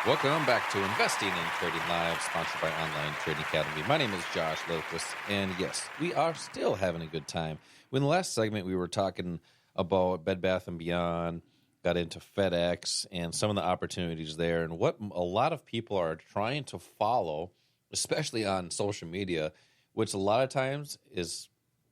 Welcome back to Investing and Trading Live, sponsored by Online Trading Academy. My name is Josh Lilquist, and yes, we are still having a good time. In the last segment, we were talking about Bed Bath & Beyond, got into FedEx, and some of the opportunities there, and what a lot of people are trying to follow, especially on social media, which a lot of times is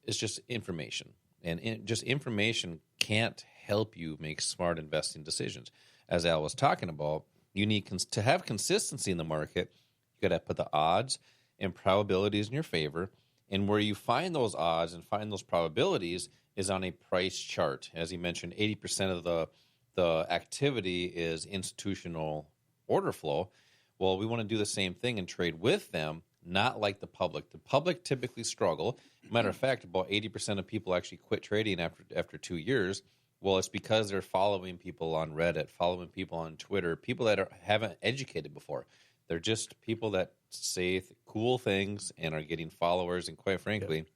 just information. And just information can't help you make smart investing decisions. As Al was talking about, you need to have consistency in the market. You got to put the odds and probabilities in your favor. And where you find those odds and find those probabilities is on a price chart. As he mentioned, 80% of the activity is institutional order flow. Well, we want to do the same thing and trade with them, not like the public. The public typically struggle. Matter of fact, about 80% of people actually quit trading after 2 years. Well, it's because they're following people on Reddit, following people on Twitter, people that haven't educated before. They're just people that say cool things and are getting followers. And quite frankly,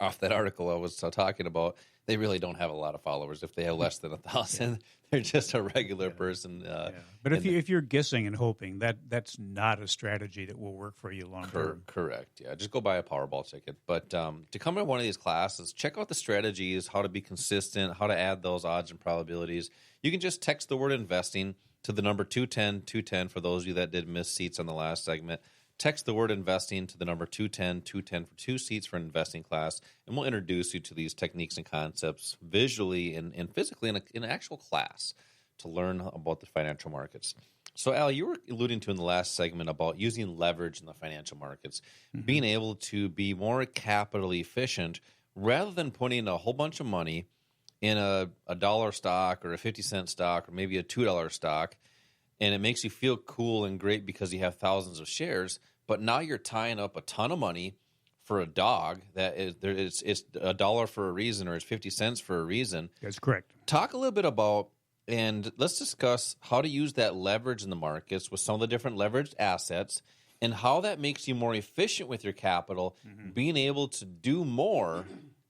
off that article I was talking about, they really don't have a lot of followers. If they have less than 1,000, they're just a regular person. But if you're guessing and hoping, that's not a strategy that will work for you long term. Correct. Yeah, just go buy a Powerball ticket. But to come to one of these classes, check out the strategies, how to be consistent, how to add those odds and probabilities. You can just text the word investing to the number 210-210 for those of you that did miss seats on the last segment. Text the word investing to the number 210-210 for 2 seats for an investing class, and we'll introduce you to these techniques and concepts visually and physically in an actual class to learn about the financial markets. So, Al, you were alluding to in the last segment about using leverage in the financial markets, being able to be more capital efficient rather than putting a whole bunch of money in a dollar stock or a 50-cent stock or maybe a $2 stock, and it makes you feel cool and great because you have thousands of shares. But now you're tying up a ton of money for a dog that it's a dollar for a reason, or it's 50 cents for a reason. That's correct. Talk a little bit about, and let's discuss how to use that leverage in the markets with some of the different leveraged assets and how that makes you more efficient with your capital, being able to do more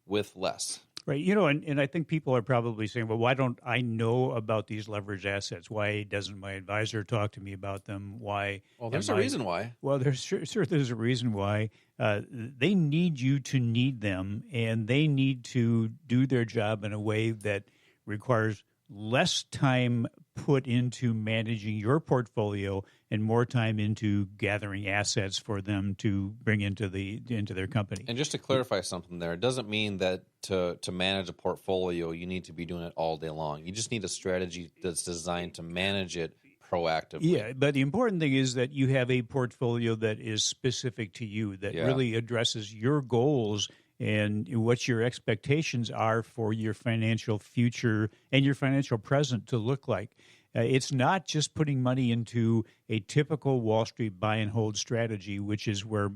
with less. Right. And I think people are probably saying, well, why don't I know about these leveraged assets? Why doesn't my advisor talk to me about them? Why? Well, there's a reason why. Well, there's a reason why. They need you to need them, and they need to do their job in a way that requires less time put into managing your portfolio and more time into gathering assets for them to bring into their company. And just to clarify something there, it doesn't mean that to manage a portfolio, you need to be doing it all day long. You just need a strategy that's designed to manage it proactively. Yeah, but the important thing is that you have a portfolio that is specific to you, that really addresses your goals and what your expectations are for your financial future and your financial present to look like. It's not just putting money into a typical Wall Street buy and hold strategy, which is where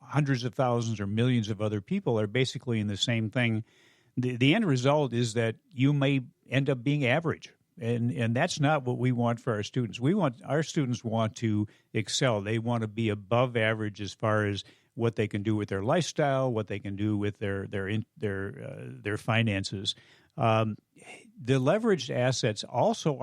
hundreds of thousands or millions of other people are basically in the same thing. The end result is that you may end up being average. And that's not what we want for our students. Our students want to excel. They want to be above average as far as what they can do with their lifestyle, what they can do with their finances. The leveraged assets also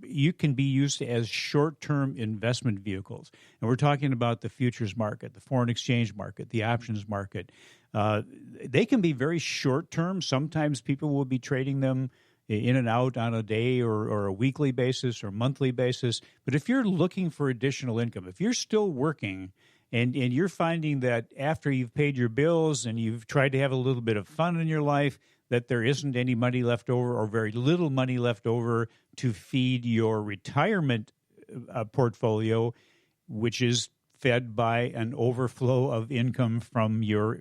you can be used as short-term investment vehicles. And we're talking about the futures market, the foreign exchange market, the options market. They can be very short-term. Sometimes people will be trading them in and out on a day or a weekly basis or monthly basis. But if you're looking for additional income, if you're still working and you're finding that after you've paid your bills and you've tried to have a little bit of fun in your life, that there isn't any money left over or very little money left over to feed your retirement portfolio, which is fed by an overflow of income from your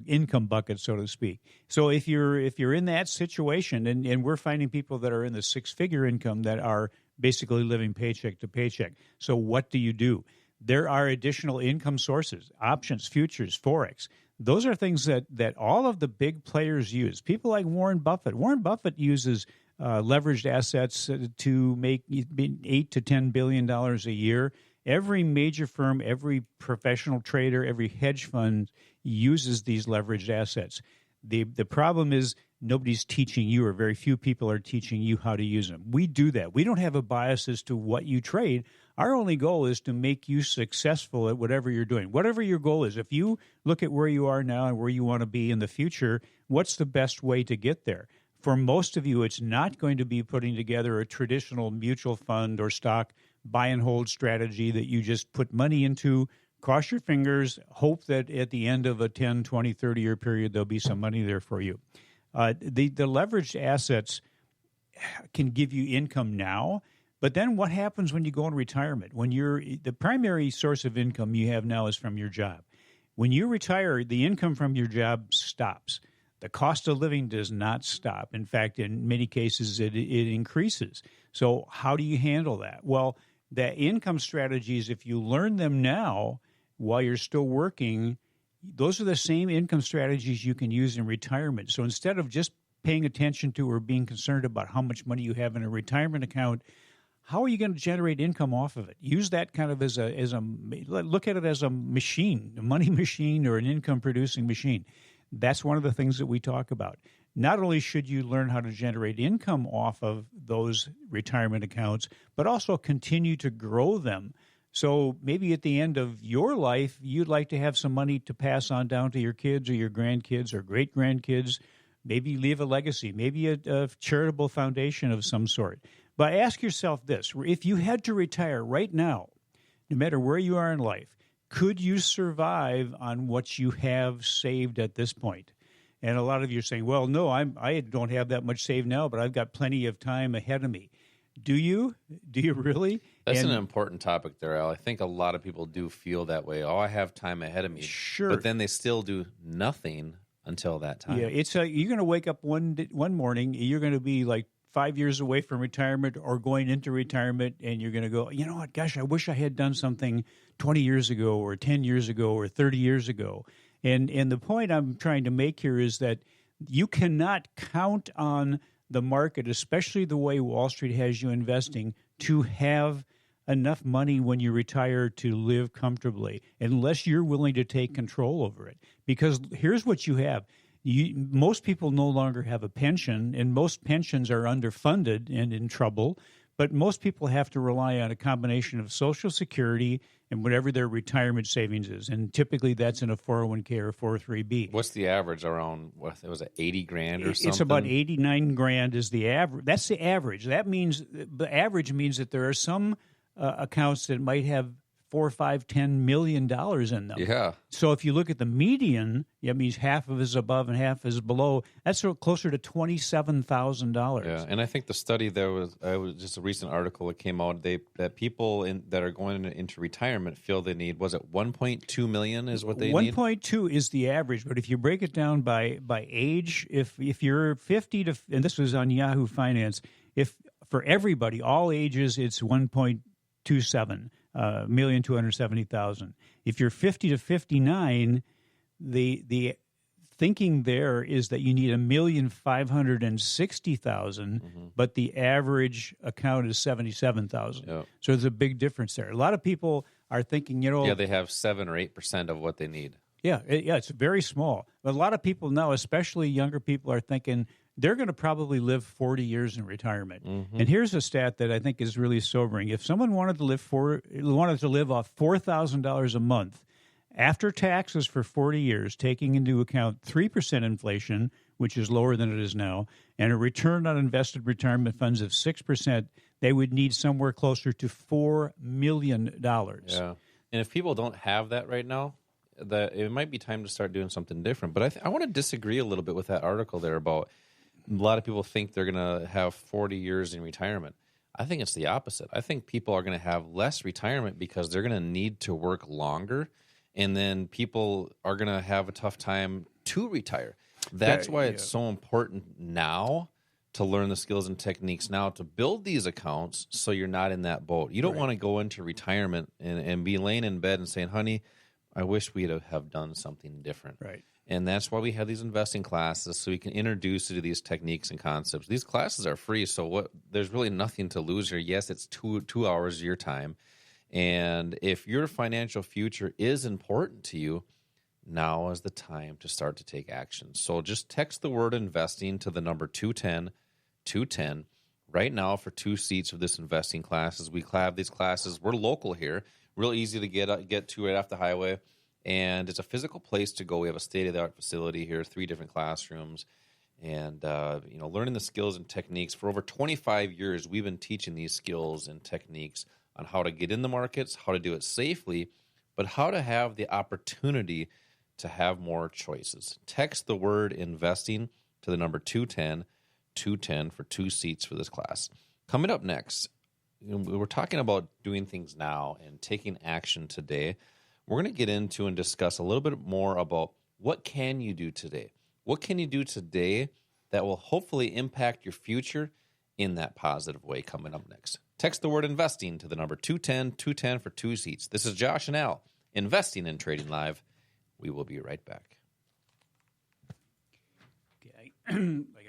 income bucket, so to speak. So if you're in that situation, and we're finding people that are in the six-figure income that are basically living paycheck to paycheck. So what do? There are additional income sources, options, futures, forex. Those are things that all of the big players use. People like Warren Buffett. Warren Buffett uses leveraged assets to make $8 to $10 billion a year. Every major firm, every professional trader, every hedge fund uses these leveraged assets. The problem is nobody's teaching you, or very few people are teaching you how to use them. We do that. We don't have a bias as to what you trade. Our only goal is to make you successful at whatever you're doing. Whatever your goal is, if you look at where you are now and where you want to be in the future, what's the best way to get there? For most of you, it's not going to be putting together a traditional mutual fund or stock buy and hold strategy that you just put money into, cross your fingers, hope that at the end of a 10, 20, 30-year period, there'll be some money there for you. The leveraged assets can give you income now, but then what happens when you go in retirement? When the primary source of income you have now is from your job. When you retire, the income from your job stops. The cost of living does not stop. In fact, in many cases, it increases. So how do you handle that? Well, the income strategies, if you learn them now while you're still working, those are the same income strategies you can use in retirement. So instead of just paying attention to or being concerned about how much money you have in a retirement account, how are you going to generate income off of it? Use that kind of as a look at it as a machine, a money machine or an income producing machine. That's one of the things that we talk about. Not only should you learn how to generate income off of those retirement accounts, but also continue to grow them. So maybe at the end of your life, you'd like to have some money to pass on down to your kids or your grandkids or great-grandkids. Maybe leave a legacy, maybe a charitable foundation of some sort. But ask yourself this: if you had to retire right now, no matter where you are in life, could you survive on what you have saved at this point? And a lot of you are saying, well, no, I don't have that much saved now, but I've got plenty of time ahead of me. Do you? Do you really? That's an important topic there, Al. I think a lot of people do feel that way. Oh, I have time ahead of me. Sure. But then they still do nothing until that time. Yeah, you're going to wake up one morning, you're going to be like 5 years away from retirement or going into retirement, and you're going to go, you know what, gosh, I wish I had done something 20 years ago or 10 years ago or 30 years ago. And the point I'm trying to make here is that you cannot count on the market, especially the way Wall Street has you investing, to have enough money when you retire to live comfortably, unless you're willing to take control over it. Because here's what you have. Most people no longer have a pension, and most pensions are underfunded and in trouble. But most people have to rely on a combination of Social Security and whatever their retirement savings is. And typically that's in a 401k or 403b. What's the average around, was it 80 grand or something? It's about 89 grand is the average. That's the average. That means the average means that there are some accounts that might have $4, $5, $10 million in them. Yeah. So if you look at the median, that means half of it is above and half is below. That's closer to $27,000. Yeah, and I think the study there was just a recent article that came out. That people that are going into retirement feel they need, was it 1.2 million is what they need? 1.2 is the average, but if you break it down by age, if you're 50 to, and this was on Yahoo Finance, if for everybody, all ages, it's 1.27. 1,270,000. If you're 50 to 59, the thinking there is that you need 1,560,000, but the average account is 77,000. Yep. So there's a big difference there. A lot of people are thinking, yeah, they have 7 or 8% of what they need. Yeah, it's very small. But a lot of people now, especially younger people, are thinking they're going to probably live 40 years in retirement. Mm-hmm. And here's a stat that I think is really sobering. If someone wanted to live off $4,000 a month after taxes for 40 years, taking into account 3% inflation, which is lower than it is now, and a return on invested retirement funds of 6%, they would need somewhere closer to $4 million. Yeah. And if people don't have that right now, it might be time to start doing something different. But I want to disagree a little bit with that article there about a lot of people think they're going to have 40 years in retirement. I think it's the opposite. I think people are going to have less retirement because they're going to need to work longer, and then people are going to have a tough time to retire. That's why it's so important now to learn the skills and techniques now to build these accounts so you're not in that boat. You don't want to go into retirement and be laying in bed and saying, honey, I wish we'd have done something different. Right. And that's why we have these investing classes, so we can introduce you to these techniques and concepts. These classes are free, so there's really nothing to lose here. Yes, it's two hours of your time. And if your financial future is important to you, now is the time to start to take action. So just text the word investing to the number 210 right now for 2 seats of this investing classes. We have these classes. We're local here, real easy to get to right off the highway, and it's a physical place to go. We have a state-of-the-art facility here, 3 different classrooms, and learning the skills and techniques. For over 25 years, we've been teaching these skills and techniques on how to get in the markets, how to do it safely, but how to have the opportunity to have more choices. Text the word investing to the number 210 for 2 seats for this class. Coming up next, we're talking about doing things now and taking action today. We're going to get into and discuss a little bit more about what can you do today. What can you do today that will hopefully impact your future in that positive way coming up next. Text the word investing to the number 210 for 2 seats. This is Josh and Al, Investing and Trading Live. We will be right back. Okay. Like